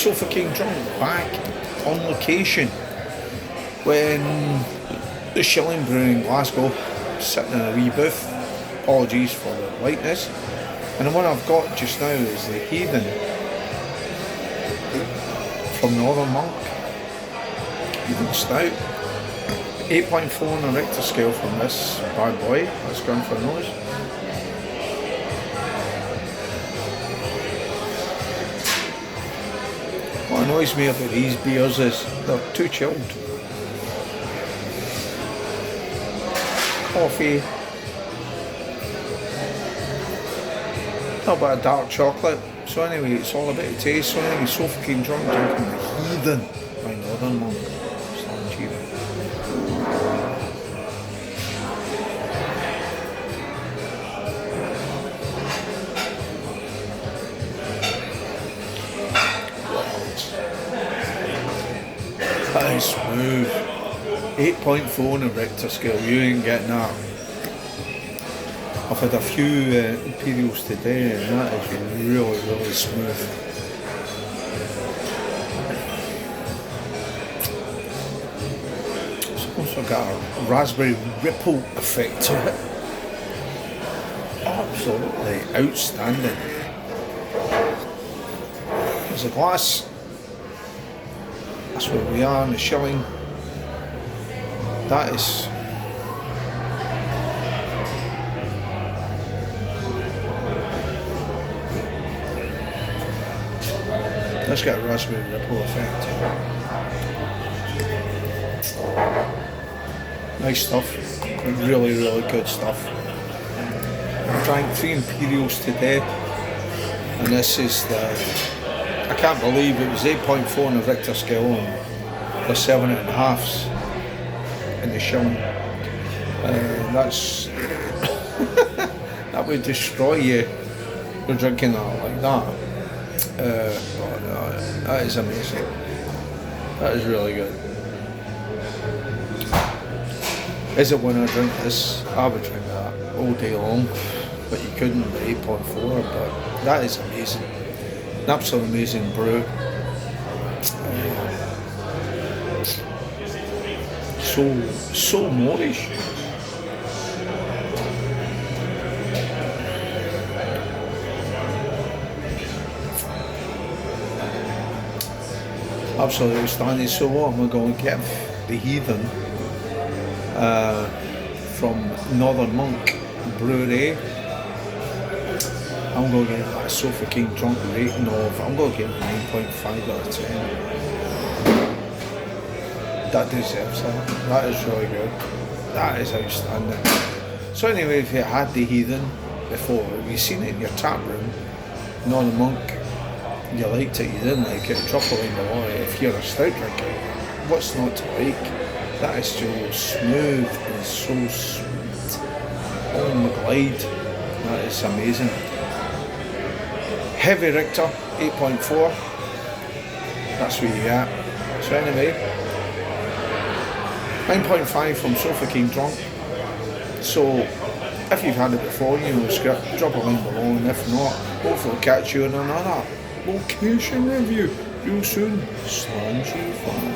Sofa King Drunk back on location when the Schilling Brewery in Glasgow, sitting in a wee booth. Apologies for the lightness. And the one I've got just now is the Heathen from Northern Monk. Heathen Stout. 8.4 on the Richter scale from this bad boy. Let's go in for a nose. What annoys me about these beers is they're too chilled. Coffee, a bit of dark chocolate. So anyway, it's all about the taste. So anyway, Sofa King Drunk drinking the Heathen by Northern Monk. Slant cheap. That is smooth. 8.4 on the Richter scale. You ain't getting that. I've had a few Imperials today and that is really, really smooth. It's also got a raspberry ripple effect to it. Absolutely outstanding. There's a glass. That's where we are in the Schilling. That is... Let's get a raspberry ripple effect. Nice stuff. Really, really good stuff. I drank 3 Imperials today, and this is the... I can't believe it was 8.4 on the Richter scale and the 7.5s in the Schilling. That's... that would destroy you for drinking that like that. That is amazing. That is really good. Is it when I drink this? I would drink that all day long, but you couldn't with 8.4. But that is amazing. An absolutely amazing brew. So moreish. Absolutely outstanding. So what am I going to give the Heathen from Northern Monk Brewery? I'm going to give that Sofa King Drunk rating of, I'm going to give it 9.5 out of 10. That deserves that. That is really good. That is outstanding. So anyway, if you had the Heathen before, if you've seen it in your tap room, Northern Monk, you liked it, you didn't like it, drop a line below. If you're a stout drinker, what's not to like? That is so smooth and so sweet. On the glide, that is amazing. Heavy Richter, 8.4. That's what you get. So anyway, 9.5 from Sofa King Drunk. So if you've had it before, you know the script, drop a line below, and if not, hopefully catch you in another location review real soon. Slant you fun.